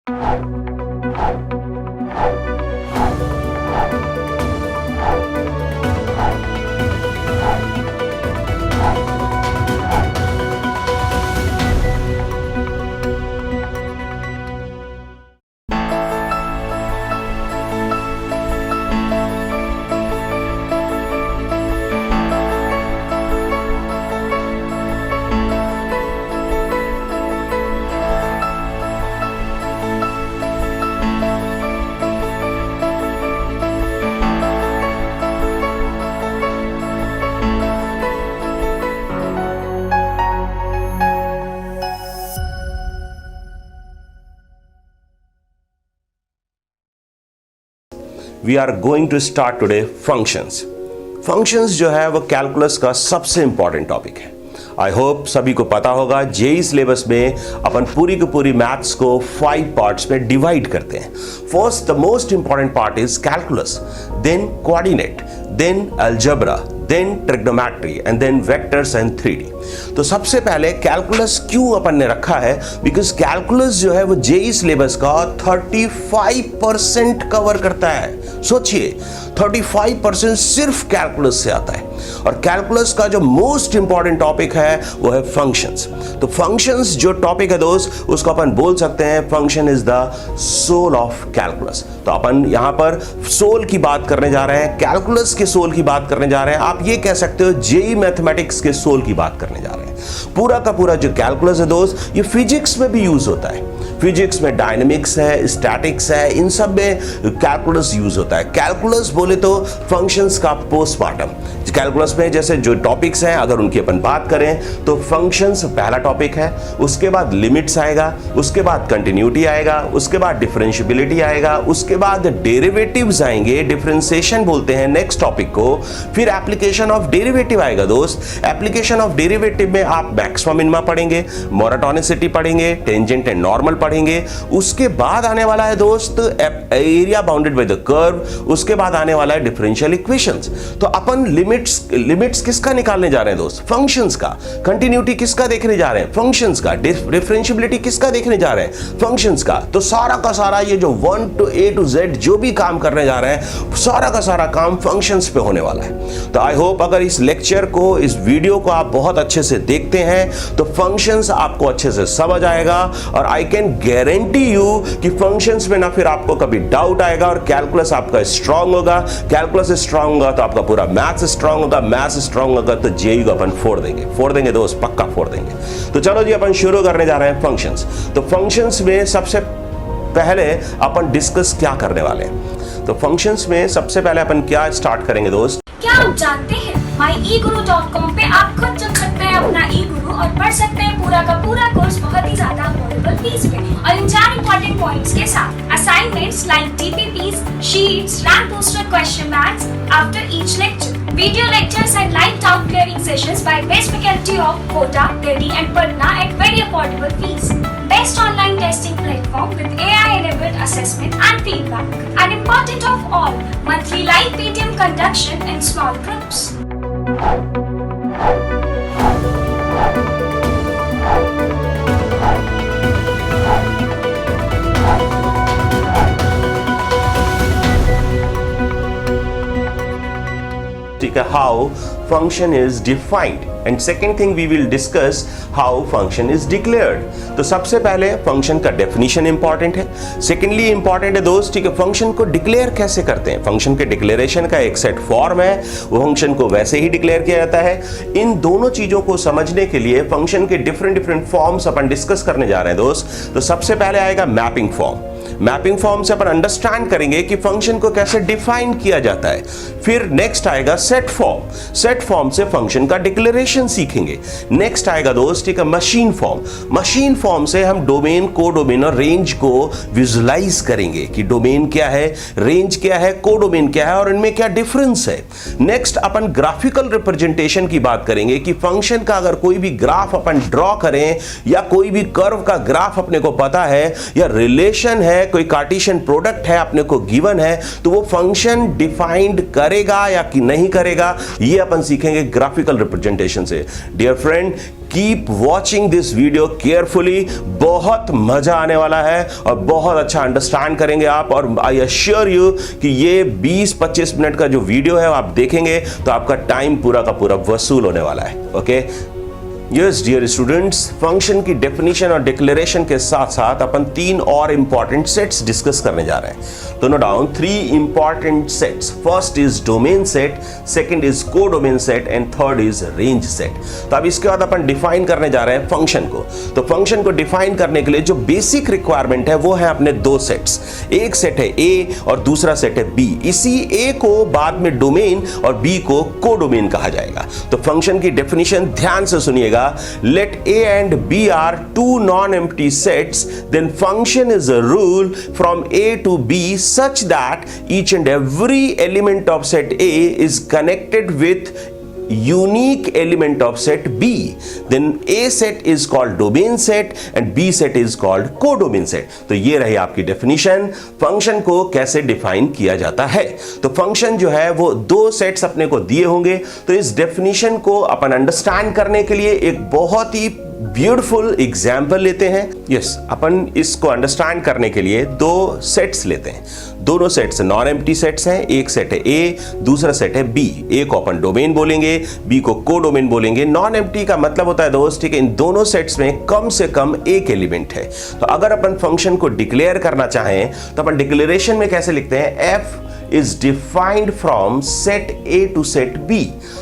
We are going to start today functions. Functions जो है वो कैलकुलस का सबसे इंपॉर्टेंट टॉपिक है। आई होप सभी को पता होगा जेईई सिलेबस में अपन पूरी की पूरी मैथ्स को 5 पार्ट्स में डिवाइड करते हैं। First the most important part is calculus, then coordinate, then algebra, then trigonometry and then vectors and 3D। तो सबसे पहले कैलकुलस क्यों अपन ने रखा है, बिकॉज कैलकुलस जो है वो जेईई सिलेबस का 35% कवर करता है। सोचिए 35% सिर्फ कैलकुलस से आता है, और कैलकुलस का जो मोस्ट इंपॉर्टेंट टॉपिक है वो है फंक्शंस। तो फंक्शंस जो टॉपिक है दोस्त, उसको अपन बोल सकते हैं function is the soul of calculus. तो अपन यहां पर सोल की बात करने जा रहे हैं, कैलकुलस के सोल की बात करने जा रहे हैं। आप ये कह सकते हो जेईई मैथमेटिक्स के सोल की बात करने जा रहे हैं। पूरा का पूरा जो कैलकुलस है दोस्त, ये फिजिक्स में भी यूज होता है। फिजिक्स में डायनेमिक्स है, स्टैटिक्स है, इन सब में कैलकुलस यूज होता है। कैलकुलस बोले तो फंक्शंस का पोस्टमार्टम। कैलकुलस में जैसे जो टॉपिक्स हैं, अगर उनकी अपन बात करें तो फंक्शंस पहला टॉपिक है, उसके बाद लिमिट्स आएगा, उसके बाद कंटिन्यूटी आएगा, उसके बाद डिफरेंशियबिलिटी आएगा, उसके बाद डेरिवेटिव्स आएंगे, डिफरेंशिएशन बोलते हैं नेक्स्ट टॉपिक को, फिर एप्लीकेशन ऑफ डेरिवेटिव आएगा दोस्त। एप्लीकेशन ऑफ डेरिवेटिव में आप मैक्सिमा मिनिमा पढ़ेंगे, मोनोटोनिसिटी पढ़ेंगे, टेंजेंट एंड नॉर्मल पढ़ेंगे। उसके बाद आने वाला है दोस्त area bounded by the curve, उसके बाद आने वाला है डिफरेंशियल इक्वेशंस। तो अपन लिमिट्स किसका निकालने जा रहे हैं दोस्त? फंक्शंस का। कंटिन्यूटी किसका देखने जा रहे हैं? फंक्शंस का। डिफरेंशियबिलिटी किसका देखने जा रहे हैं? फंक्शंस का। तो सारा का सारा ये जो 1 to A to Z जो भी काम करने जा रहे हैं, सारा का सारा काम फंक्शंस पे होने वाला है। तो आई होप अगर इस लेक्चर को, इस वीडियो को आप बहुत अच्छे से देखते हैं तो फंक्शंस आपको अच्छे से समझ आएगा, और आई कैन गारंटी यू कि फंक्शंस में ना फिर आपको कभी डाउट आएगा, और कैलकुलस आपका स्ट्रांग होगा। कैलकुलस स्ट्रांग होगा तो आपका पूरा मैथ्स स्ट्रांग होगा, मैथ्स स्ट्रांग होगा तो जेईई को अपन फोड़ देंगे दोस्त, पक्का फोड़ देंगे। तो चलो जी अपन शुरू करने जा रहे हैं फंक्शंस। तो फंक्शंस में सबसे पहले अपन डिस्कस क्या करने वाले हैं? तो फंक्शंस में सबसे पहले अपन क्या स्टार्ट करेंगे दोस्त? क्या आप जानते हैं myeguru.com पे आप खुद चुन सकते हैं अपना ई गुरु और पढ़ सकते हैं पूरा का पूरा कोर्स बहुत ही ज्यादा अफोर्डेबल फीस पे, और इन 4 इंपॉर्टेंट पॉइंट्स के साथ assignments like DPPs, sheets, rank booster question banks after each lecture, video lectures and live doubt clearing sessions by best faculty of Kota, Delhi and Patna at very affordable fees. Best online testing platform with AI-enabled assessment and feedback. And important of all, monthly live PTM conduction in small groups. How function is defined, and second thing we will discuss how function is declared. तो सबसे पहले function का definition important है, secondly important है दोस्त, ठीक है, function को डिक्लेयर कैसे करते हैं। फंक्शन के डिक्लेरेशन का एक सेट फॉर्म है, वो फंक्शन को वैसे ही डिक्लेयर किया जाता है। इन दोनों चीजों को समझने के लिए फंक्शन के डिफरेंट फॉर्म्स अपन डिस्कस करने जा रहे हैं दोस्त। तो सबसे पहले आएगा मैपिंग फॉर्म। मैपिंग फॉर्म से अपन अंडरस्टैंड करेंगे कि फंक्शन को कैसे डिफाइन किया जाता है। फिर नेक्स्ट आएगा सेट फॉर्म। सेट फॉर्म से फंक्शन का डिक्लेरेशन सीखेंगे। नेक्स्ट आएगा दोस्त ठीक है मशीन फॉर्म। मशीन फॉर्म से हम डोमेन, कोडोमेन और रेंज को विजुलाइज करेंगे कि डोमेन क्या है, रेंज क्या है, कोडोमेन क्या है और इनमें क्या डिफरेंस है। नेक्स्ट अपन ग्राफिकल रिप्रेजेंटेशन की बात करेंगे कि फंक्शन का अगर कोई भी ग्राफ अपन ड्रॉ करें या कोई भी कर्व का ग्राफ अपने को पता है या रिलेशन है है, कोई कार्टेशियन प्रोडक्ट है अपने को गिवन है, तो वो फंक्शन डिफाइंड करेगा या कि नहीं करेगा, ये अपन सीखेंगे ग्राफिकल रिप्रेजेंटेशन से। Dear friend, keep watching this video carefully, बहुत मजा आने वाला है और बहुत अच्छा अंडरस्टैंड करेंगे आप। और आई अश्योर यू कि ये 20-25 मिनट का जो वीडियो है आप देखेंगे तो आपका टाइम पूरा का पूरा वसूल होने वाला है। Okay, yes dear students, function की डेफिनेशन और डिक्लेरेशन के साथ साथ अपन 3 और इंपॉर्टेंट सेट्स डिस्कस करने जा रहे हैं। तो note down 3 important sets. First is domain set, second is codomain set and third is range set. तो अब इसके बाद अपन डिफाइन करने जा रहे हैं फंक्शन को। तो फंक्शन को डिफाइन करने के लिए जो बेसिक रिक्वायरमेंट है वो है अपने 2 सेट्स। एक सेट है ए और दूसरा सेट है बी। इसी ए को बाद में डोमेन और बी को कोडोमेन कहा जाएगा। तो फंक्शन की डेफिनेशन ध्यान से सुनिएगा। Let A and B are 2 non-empty sets, then function is a rule from A to B such that each and every element of set A is connected with unique element of set B. Then A set is called domain set and B set is called codomain set. तो ये रही आपकी definition. Function को कैसे define किया जाता है, तो फंक्शन जो है वो 2 सेट्स अपने को दिए होंगे। तो इस डेफिनेशन को अपन अंडरस्टैंड करने के लिए एक बहुत ही ब्यूटीफुल एग्जाम्पल लेते हैं। यस, अपन इसको अंडरस्टैंड करने के लिए 2 सेट्स लेते हैं। दोनों सेट्स नॉन एम्प्टी सेट्स हैं। एक सेट है ए, दूसरा सेट है बी। ए को अपन डोमेन बोलेंगे, बी को कोडोमेन बोलेंगे। नॉन एम्प्टी का मतलब होता है दोस्त, ठीक है, इन दोनों सेट्स में कम से कम एक एलिमेंट है। तो अगर अपन फंक्शन को डिक्लेयर करना चाहें तो अपन डिक्लेरेशन में कैसे लिखते हैं, F is defined from set A to set B.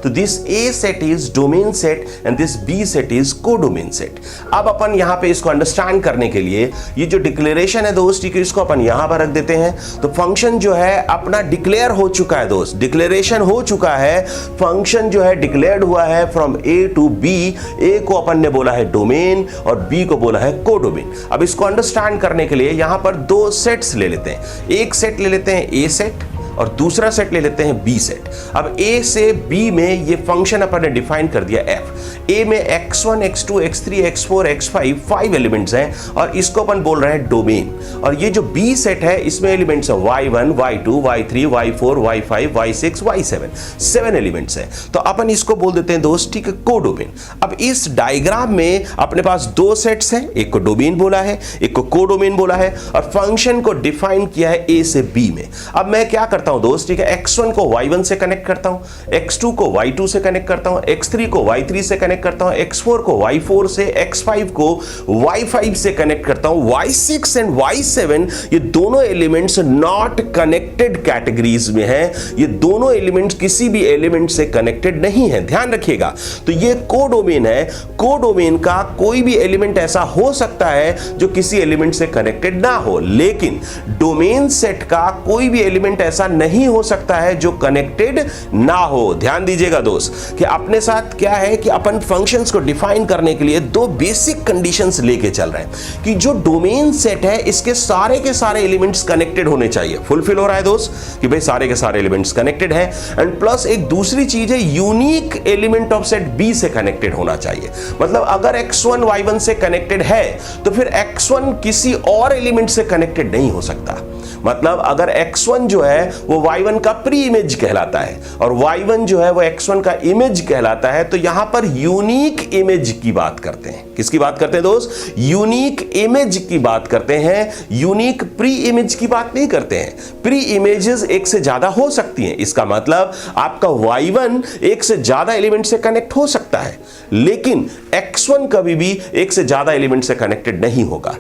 तो this A set is domain set and this B set is codomain set. अब अपन यहाँ पे इसको अंडरस्टैंड करने के लिए ये जो डिक्लेरेशन है दोस्त, ठीक है, इसको अपन यहाँ पर रख देते हैं। तो फंक्शन जो है अपना डिक्लेयर हो चुका है दोस्त, डिक्लेरेशन हो चुका है। फंक्शन जो है डिक्लेयर्ड हुआ है from A to B। A को अपन ने बोला है डोमेन और B को बोला है कोडोमेन। अब इसको अंडरस्टैंड करने के लिए यहाँ पर 2 सेट्स ले लेते हैं। एक सेट ले लेते हैं A सेट और दूसरा सेट ले लेते हैं बी सेट। अब ए से बी में ये फंक्शन अपन ने डिफाइन कर दिया एफ। ए में x1, x2, x3, x4, x5 5 elements हैं और इसको अपन बोल रहे हैं डोमेन। और ये जो बी सेट है इसमें एलिमेंट्स है y1, y2, y3, y4, y5, y6, y7 7 elements हैं। तो अपन इसको बोल देते हैं दोस्त, ठीक है, कोडोमेन। अब इस डायग्राम में अपने पास 2 सेट्स हैं, एक को डोमेन बोला है, एक को कोडोमेन बोला है और फंक्शन को डिफाइन किया है ए से बी में। अब मैं क्या करता हूं दोस्त, ठीक है, x1 को y1 से कनेक्ट करता हूं, x2 को y2 से कनेक्ट करता हूं, x3 को y3 से कनेक्ट करता हूं, x4 को y4 से, x5 को y5 से कनेक्ट करता हूं। y6 एंड y7 ये दोनों एलिमेंट्स नॉट कनेक्टेड कैटेगरीज में हैं। ये दोनों एलिमेंट्स किसी भी एलिमेंट से कनेक्टेड नहीं है, ध्यान रखिएगा। तो ये कोडोमेन है। कोडोमेन का कोई भी एलिमेंट ऐसा हो सकता है जो किसी एलिमेंट से कनेक्टेड ना हो, लेकिन डोमेन सेट का कोई भी एलिमेंट ऐसा नहीं हो सकता है जो कनेक्टेड ना हो। ध्यान दीजिएगा दोस्त कि अपने साथ क्या है कि अपन फंक्शंस को डिफाइन करने के लिए 2 बेसिक कंडीशंस लेके चल रहे हैं कि जो डोमेन सेट है इसके सारे के सारे एलिमेंट्स कनेक्टेड होने चाहिए। फुलफिल हो रहा है दोस्त कि भाई सारे के सारे एलिमेंट्स कनेक्टेड हैं। एंड प्लस एक दूसरी चीज है, यूनिक एलिमेंट ऑफ सेट बी से कनेक्टेड होना चाहिए। मतलब अगर x1 y1 से कनेक्टेड है तो फिर x1 किसी और एलिमेंट से कनेक्टेड नहीं हो सकता। मतलब अगर x1 जो है वो y1 का प्री इमेज कहलाता है और y1 जो है वो x1 का इमेज कहलाता है, तो यहां पर यूनिक इमेज की बात करते हैं। किसकी बात करते हैं दोस्त? यूनिक इमेज की बात करते हैं, यूनिक प्री इमेज की बात नहीं करते हैं। प्री इमेजेस एक से ज्यादा हो सकती हैं, इसका मतलब आपका y1 एक से ज्यादा एलिमेंट से कनेक्ट हो सकता है, लेकिन x1 कभी भी एक से ज्यादा एलिमेंट से कनेक्टेड नहीं होगा।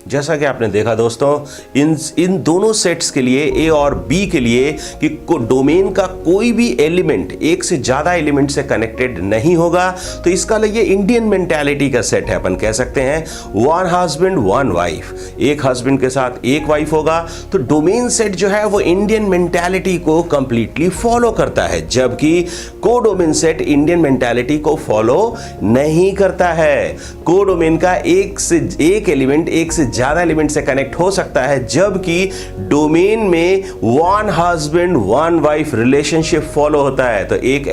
जैसा कि आपने देखा दोस्तों, इन दोनों सेट्स के लिए ए और बी के लिए कि डोमेन का कोई भी एलिमेंट एक से ज्यादा एलिमेंट से कनेक्टेड नहीं होगा। तो इसका लिए इंडियन मेंटालिटी का सेट है, अपन कह सकते हैं 1 हस्बैंड 1 वाइफ, एक हस्बैंड के साथ एक वाइफ होगा। तो डोमेन सेट जो है वो इंडियन मेंटालिटी को कंप्लीटली फॉलो करता है, जबकि कोडोमेन सेट इंडियन मेंटालिटी को फॉलो नहीं करता है। कोडोमेन का एक एलिमेंट एक से ज्यादा एलिमेंट से कनेक्ट हो सकता है, जबकि डोमेन में one husband one wife relationship follow होता है। तो एक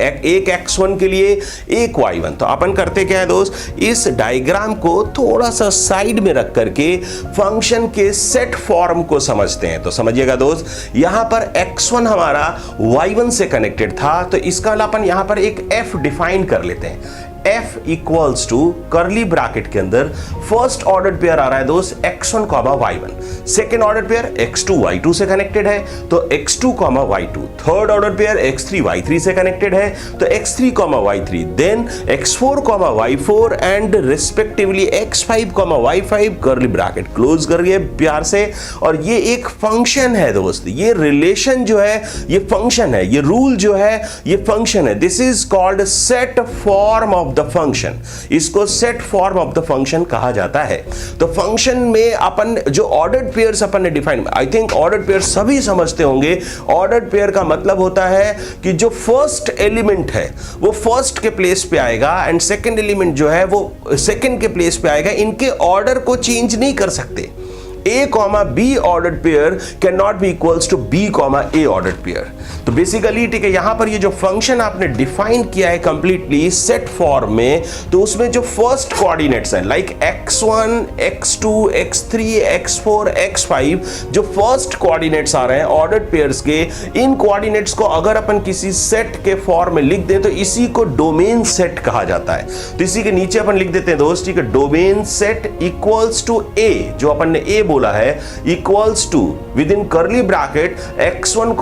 x1 के लिए एक y1। तो अपन करते क्या है दोस्त, इस डायग्राम को थोड़ा सा साइड में रख करके फंक्शन के सेट फॉर्म को समझते हैं। तो समझिएगा दोस्त, यहां पर x1 हमारा y1 से कनेक्टेड था, तो इसका अपन यहां पर एक f डिफाइन कर लेते हैं। f equals to curly bracket के अंदर फर्स्ट ऑर्डर पेयर आ रहा है दोस्त x1 y1, second order pair x2 y2 से कनेक्टेड है तो x2 y2, third order pair x3 y3 से कनेक्टेड है तो x3 y3, then x4 y4 and respectively x5 y5 curly bracket close करिए प्यार से। और ये एक फंक्शन है दोस्त, ये रिलेशन जो है ये फंक्शन है, ये रूल जो है ये फंक्शन है। This is called set form of the function, इसको set form of the function कहा जाता है। तो फंक्शन में अपन जो ऑर्डर्ड पेयर्स अपन ने define, I think ordered pair सभी समझते होंगे। ऑर्डर्ड पेयर का मतलब होता है कि जो फर्स्ट एलिमेंट है वो फर्स्ट के प्लेस पे आएगा एंड सेकंड एलिमेंट जो है वो सेकंड के प्लेस पे आएगा। इनके ऑर्डर को चेंज नहीं कर सकते। A, B ordered pair can not be equals to B, A ordered pair. तो बेसिकली ठीक है, यहां पर ये जो फंक्शन आपने डिफाइन किया है कंप्लीटली सेट फॉर्म में, तो उसमें जो फर्स्ट कोऑर्डिनेट्स हैं like x1, x2, x3, x4, x5, जो फर्स्ट कोऑर्डिनेट्स आ रहे हैं ऑर्डर्ड पेयर्स के, इन कोऑर्डिनेट्स को अगर अपन किसी सेट के फॉर्म में लिख दें तो इसी को डोमेन सेट कहा जाता है। तो इसी के नीचे अपन लिख देते हैं दोस्त, ठीक है, domain set equals to A, जो अपन ने A बोला है, equals to within curly bracket x1,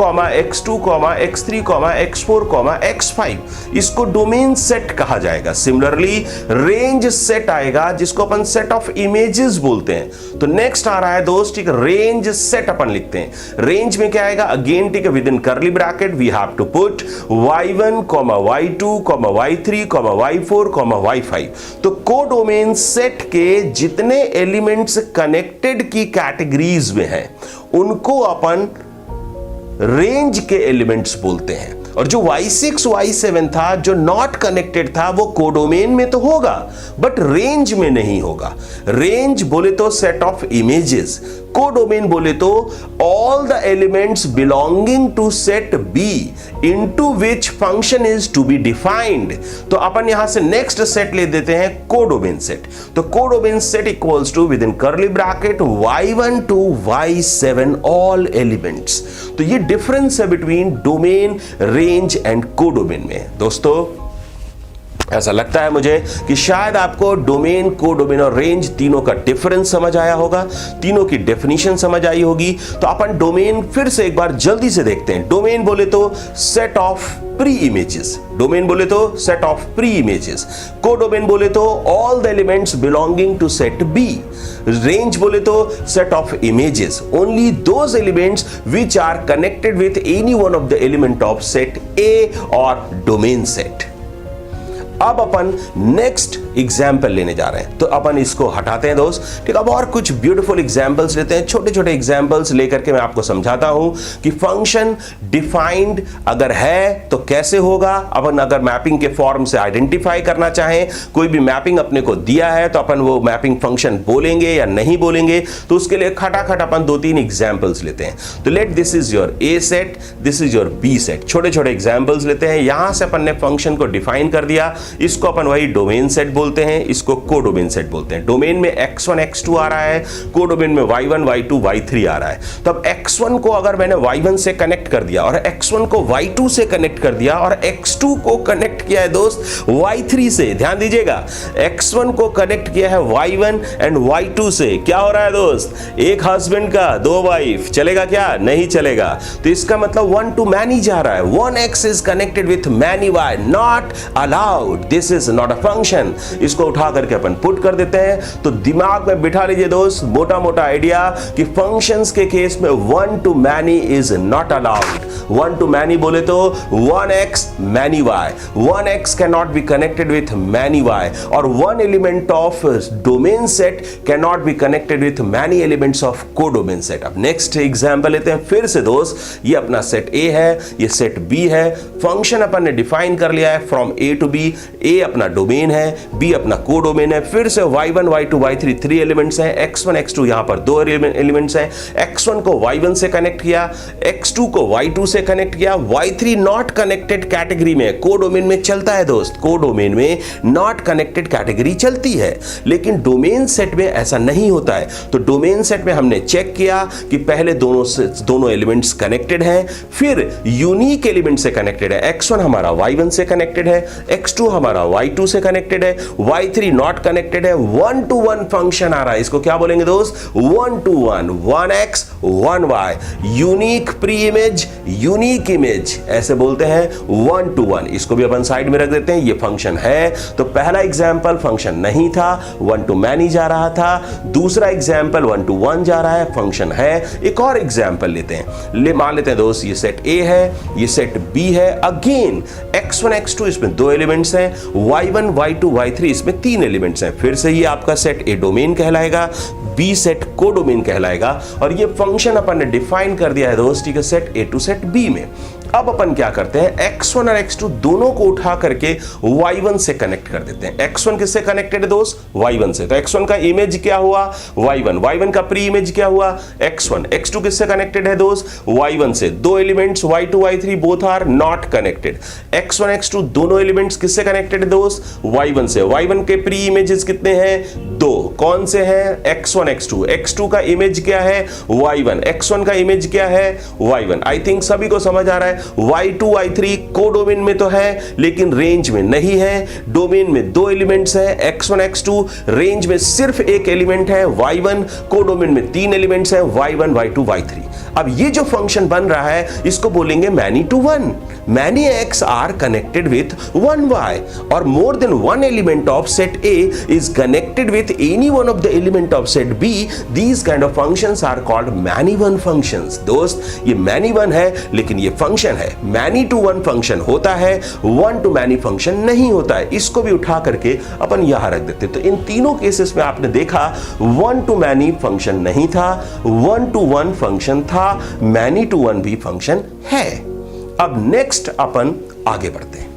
x2, x3, x4, x5, इसको डोमेन सेट कहा जाएगा। सिमिलरली रेंज सेट आएगा जिसको अपन सेट ऑफ इमेजेस बोलते हैं। तो नेक्स्ट आ रहा है दोस्त, ठीक है, रेंज सेट अपन लिखते हैं। रेंज में क्या आएगा, अगेन ठीक है, within curly bracket we have to put y1, y2, y3, y4, y5। तो कोडोमेन सेट के जितने एलिमेंट्स कनेक्टेड की कैटेगरीज में हैं उनको अपन रेंज के एलिमेंट्स बोलते हैं। और जो y6, y7 था जो नॉट कनेक्टेड था वो कोडोमेन में तो होगा बट रेंज में नहीं होगा। रेंज बोले तो सेट ऑफ इमेजेस, कोडोमेन बोले तो all the elements belonging to set B into which function is to be defined. तो अपन यहां से नेक्स्ट सेट ले देते हैं कोडोमेन सेट। तो codomain set equals to within curly bracket y1 to y7 all elements. तो ये डिफरेंस है between domain, range and codomain में। दोस्तों ऐसा लगता है मुझे कि शायद आपको डोमेन, कोडोमेन और रेंज तीनों का डिफरेंस समझ आया होगा, तीनों की डेफिनेशन समझ आई होगी। तो अपन डोमेन फिर से एक बार जल्दी से देखते हैं। डोमेन बोले तो set of pre images, domain बोले तो set of pre images. Codomain बोले तो all the elements belonging to set B। Range बोले तो set of images, only those elements which are connected with any one of the element of set A और domain set. अब अपन next example लेने जा रहे हैं, तो अपन इसको हटाते हैं दोस्त, ठीक है। अब और कुछ ब्यूटीफुल एग्जाम्पल्स लेते हैं, छोटे छोटे एग्जाम्पल्स लेकर के मैं आपको समझाता हूं कि फंक्शन डिफाइंड अगर है तो कैसे होगा। अपन अगर मैपिंग के फॉर्म से आइडेंटिफाई करना चाहें, कोई भी मैपिंग अपने को दिया है तो अपन वो मैपिंग फंक्शन बोलेंगे या नहीं बोलेंगे, तो उसके लिए खटाखट अपन 2-3 एग्जाम्पल्स लेते हैं। तो let this is your A set, this is your B set. छोटे छोटे एग्जाम्पल्स लेते हैं। यहां से अपन ने फंक्शन को डिफाइन कर दिया, इसको अपन वही डोमेन सेट बोलते हैं, इसको कोडोमेन सेट बोलते हैं। डोमेन में x1, x2 आ रहा है, कोडोमेन में y1, y2, y3 आ रहा है। तो अब x1 को अगर मैंने y1 से कनेक्ट कर दिया और x1 को y2 से कनेक्ट कर दिया और x2 को कनेक्ट किया है दोस्त y3 से, ध्यान दीजिएगा, x1 को कनेक्ट किया है y1 एंड y2 से, क्या हो रहा है दोस्त, एक हस्बैंड का 2 वाइफ, चलेगा क्या, नहीं चलेगा। तो इसका मतलब 1 to many जा रहा है, 1x is connected with many y, not allowed, this is not a function। इसको उठा करके अपन पुट कर देते हैं। तो दिमाग में बिठा लीजिए दोस्त मोटा मोटा आइडिया कि फंक्शंस के केस में 1 to many is not allowed। 1 to many बोले तो 1x many y, 1x cannot be connected with many y, और 1 element of domain set cannot be connected with many elements of codomain set। अब next example लेते हैं फिर से दोस्त। ये अपना सेट A है, ये सेट B है, फंक्शन अपन ने डिफाइन कर लिया है फ्रॉम A to B। ए अपना डोमेन है, बी अपना को डोमेन है, फिर से y1 y2 y3 3 एलिमेंट्स हैं, x1 x2 यहां पर 2 एलिमेंट्स हैं, x1 को y1 से कनेक्ट किया, x2 को y2 से कनेक्ट किया, y3 नॉट कनेक्टेड कैटेगरी में, को डोमेन में चलता है दोस्त, को डोमेन में नॉट कनेक्टेड कैटेगरी चलती है, लेकिन डोमेन सेट में ऐसा नहीं होता है। तो डोमेन सेट में हमने चेक किया कि पहले दोनों एलिमेंट्स कनेक्टेड हैं, फिर यूनिक एलिमेंट से कनेक्टेड है, x1 हमारा y1 से कनेक्टेड है, x2 हमारा y2 से कनेक्टेड है, y3 नॉट कनेक्टेड है, 1 to 1 फंक्शन आ रहा है, इसको क्या बोलेंगे दोस्त, 1 to 1, 1x 1y, unique pre image unique image, ऐसे बोलते हैं 1 to 1। इसको भी अपन साइड में रख देते हैं, ये फंक्शन है। तो पहला एग्जांपल फंक्शन नहीं था, 1 to many जा रहा था, दूसरा एग्जांपल 1 to 1 जा रहा है, फंक्शन है। एक और एग्जांपल लेते हैं, मान लेते हैं दोस्त, ये सेट A है, ये सेट B है, अगेन x1 x2 इसमें 2 एलिमेंट्स हैं, y1 y2 y3 इसमें 3 एलिमेंट्स हैं, फिर से ये आपका सेट A डोमेन कहलाएगा, B सेट को डोमेन कहलाएगा, और ये फंक्शन अपन ने डिफाइन कर दिया है दोस्त, ठीक है, set A to set B में। अब अपन क्या करते हैं, x1 और x2 दोनों को उठा करके y1 से कनेक्ट कर देते हैं। x1 किससे कनेक्टेड है दोस्त, y1 से, तो x1 का इमेज क्या हुआ, y1, y1 का प्री इमेज क्या हुआ, x1, x2 किससे कनेक्टेड है दोस्त, y1 से, 2 elements y2 y3 both are not connected, x1 x2 दोनों एलिमेंट्स किससे कनेक्टेड है दोस्त, y1 से, y1 के प्री इमेजेस कितने हैं, 2, कौन से हैं, x1 x2, x2 का इमेज क्या है, y1, x1 का इमेज क्या है, y1। आई थिंक सभी को समझ आ रहा है। y2 y3 को डोमेन में तो है लेकिन रेंज में नहीं है, डोमेन में 2 एलिमेंट्स हैं, x1 x2, रेंज में सिर्फ एक एलिमेंट है y1, को डोमेन में 3 एलिमेंट्स हैं, y1 y2 y3। अब ये जो फंक्शन बन रहा है इसको बोलेंगे many to 1, many x are connected with 1y, or more than one element of set A is connected with any one of the element of set B, these kind of functions are called many one functions। दोस्त ये many one है लेकिन ये function है, many to one function होता है, one to many function नहीं होता है। इसको भी उठा करके अपन यहां रख देते। तो इन तीनों केसेस में आपने देखा one to many फंक्शन नहीं था, one to one फंक्शन था, many to one भी फंक्शन है। अब नेक्स्ट अपन आगे बढ़ते हैं।